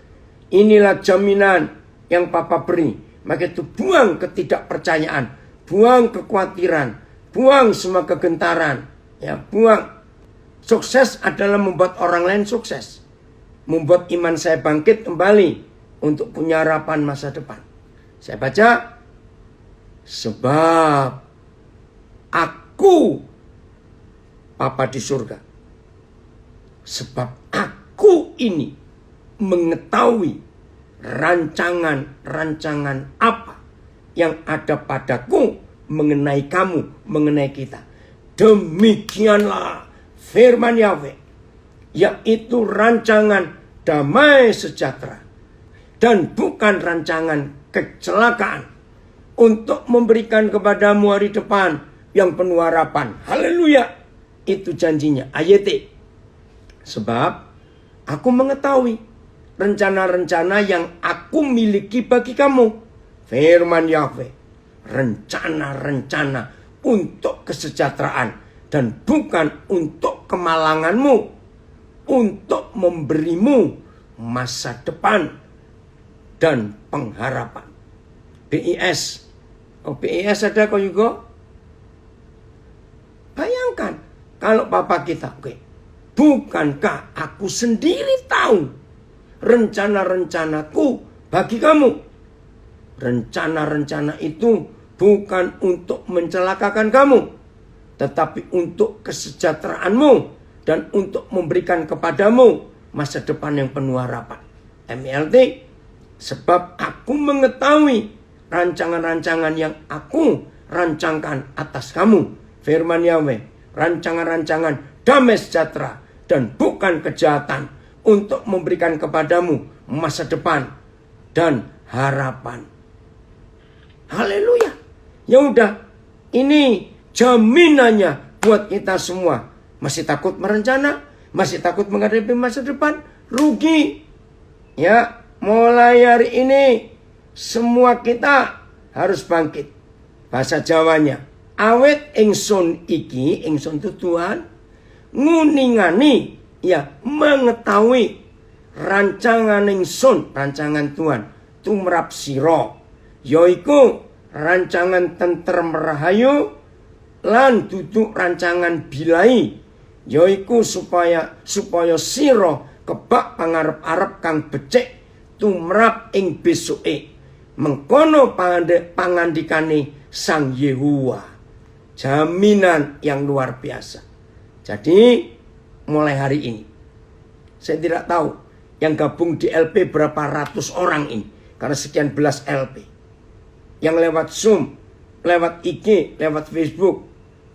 Inilah jaminan yang Papa beri. Maka itu buang ketidakpercayaan, buang kekhawatiran, buang semua kegentaran. Ya, buang. Sukses adalah membuat orang lain sukses. Membuat iman saya bangkit kembali untuk punya harapan masa depan. Saya baca, sebab aku Papa di surga. Sebab aku ini mengetahui rancangan-rancangan apa yang ada padaku mengenai kamu, mengenai kita. Demikianlah firman Yahweh, yaitu rancangan damai sejahtera dan bukan rancangan kecelakaan, untuk memberikan kepadamu hari depan yang penuh harapan. Haleluya. Itu janjinya. Ayat. Sebab aku mengetahui rencana-rencana yang aku miliki bagi kamu. Firman Yahweh. Rencana-rencana untuk kesejahteraan dan bukan untuk kemalanganmu. Untuk memberimu masa depan dan pengharapan. BIS. Oh, BIS ada kok juga? Bayangkan kalau Papa kita, oke. Bukankah aku sendiri tahu rencana-rencanaku bagi kamu? Rencana-rencana itu bukan untuk mencelakakan kamu, tetapi untuk kesejahteraanmu dan untuk memberikan kepadamu masa depan yang penuh harapan. MLT, sebab aku mengetahui rancangan-rancangan yang aku rancangkan atas kamu. Firman Yahweh, rancangan-rancangan damai sejahtera dan bukan kejahatan, untuk memberikan kepadamu masa depan dan harapan. Haleluya. Ya udah, ini jaminannya buat kita semua. Masih takut merencana? Masih takut menghadapi masa depan? Rugi. Ya, mulai hari ini semua kita harus bangkit. Bahasa Jawanya, awet ingsun iki, ingsun itu Tuhan, nguningani, ya, mengetahui rancangan ingsun, rancangan Tuhan, tumrap siro, yaiku rancangan tentrem rahayu, lan duduk rancangan bilai, yaiku supaya siro kebak pangarep-arep kang becik tumrap ing besuke, mengkono pangandikane Sang Yehuwa. Jaminan yang luar biasa. Jadi mulai hari ini, saya tidak tahu yang gabung di LP berapa ratus orang ini, karena sekian belas LP. Yang lewat Zoom, lewat IG, lewat Facebook.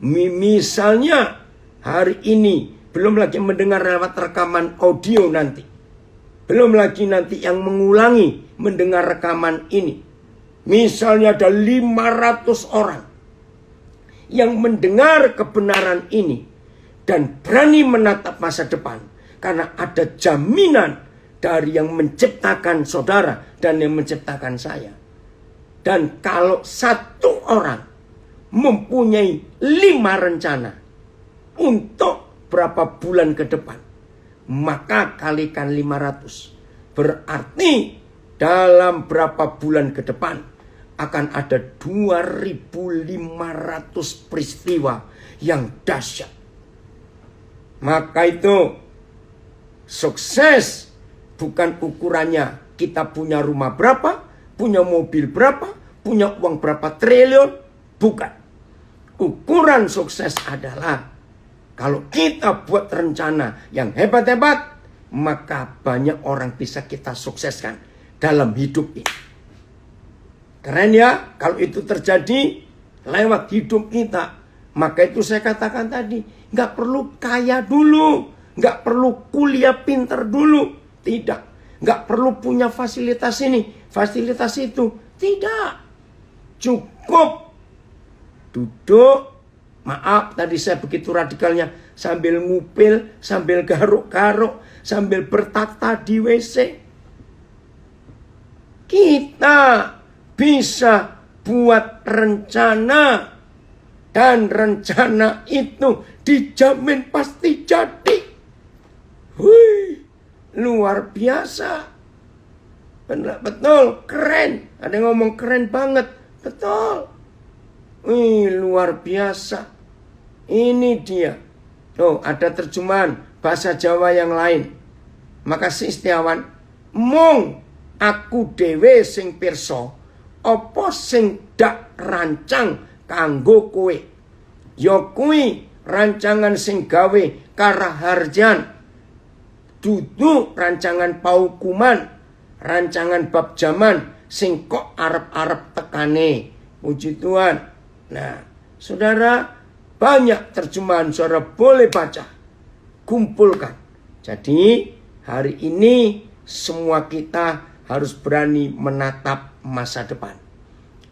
Misalnya hari ini belum lagi mendengar lewat rekaman audio nanti. Belum lagi nanti yang mengulangi mendengar rekaman ini. Misalnya ada 500 orang yang mendengar kebenaran ini dan berani menatap masa depan, karena ada jaminan dari yang menciptakan saudara dan yang menciptakan saya. Dan kalau satu orang mempunyai 5 rencana untuk berapa bulan ke depan, maka kalikan 500. Berarti dalam berapa bulan ke depan akan ada 2.500 peristiwa yang dahsyat. Maka itu sukses bukan ukurannya kita punya rumah berapa, punya mobil berapa, punya uang berapa triliun. Bukan. Ukuran sukses adalah kalau kita buat rencana yang hebat-hebat, maka banyak orang bisa kita sukseskan dalam hidup ini. Keren ya, kalau itu terjadi lewat hidup kita. Maka itu saya katakan tadi, nggak perlu kaya dulu, nggak perlu kuliah pinter dulu, tidak. Nggak perlu punya fasilitas ini, fasilitas itu, tidak. Cukup duduk, maaf tadi saya begitu radikalnya, sambil ngupil, sambil garuk-garuk, sambil bertata di WC. Kita bisa buat rencana, dan rencana itu dijamin pasti jadi. Wih, luar biasa. Betul, keren. Ada yang ngomong keren banget. Betul. Wih, luar biasa. Ini dia. Oh, ada terjemahan bahasa Jawa yang lain. Makasih Setiawan. Mung aku dewe sing pirsa, apa sing dak rancang kanggo kowe. Ya kuwi rancangan sing gawe karaharjan. Dudu rancangan paukuman, rancangan bab jaman sing kok arep-arep tekane. Puji Tuhan. Nah, saudara, banyak terjemahan saudara boleh baca. Kumpulkan. Jadi, hari ini semua kita harus berani menatap masa depan.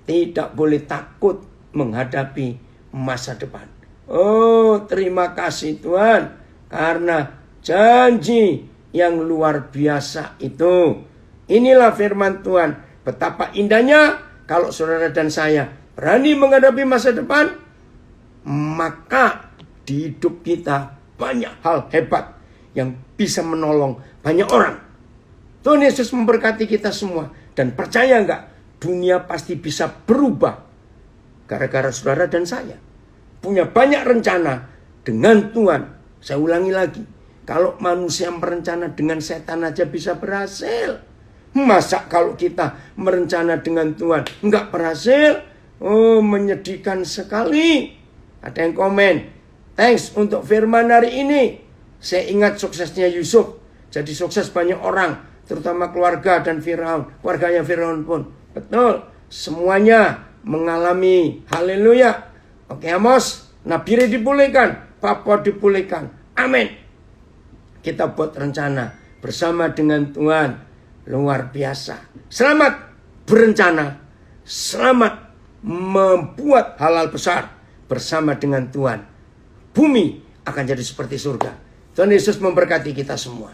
Tidak boleh takut menghadapi masa depan. Oh, terima kasih Tuhan. Karena janji yang luar biasa itu. Inilah firman Tuhan. Betapa indahnya kalau saudara dan saya berani menghadapi masa depan. Maka di hidup kita banyak hal hebat yang bisa menolong banyak orang. Tuhan Yesus memberkati kita semua. Dan percaya enggak, dunia pasti bisa berubah gara-gara saudara dan saya punya banyak rencana dengan Tuhan. Saya ulangi lagi, kalau manusia merencana dengan setan aja bisa berhasil, masa kalau kita merencana dengan Tuhan enggak berhasil? Oh, menyedihkan sekali. Ada yang komen, thanks untuk firman hari ini. Saya ingat suksesnya Yusuf. Jadi sukses banyak orang, terutama keluarga dan Firaun. Keluarganya Firaun pun. Betul, semuanya mengalami haleluya. Oke Amos, Nabire dipulihkan, Papua dipulihkan. Amin. Kita buat rencana bersama dengan Tuhan. Luar biasa. Selamat berencana. Selamat membuat hal-hal besar bersama dengan Tuhan. Bumi akan jadi seperti surga. Tuhan Yesus memberkati kita semua.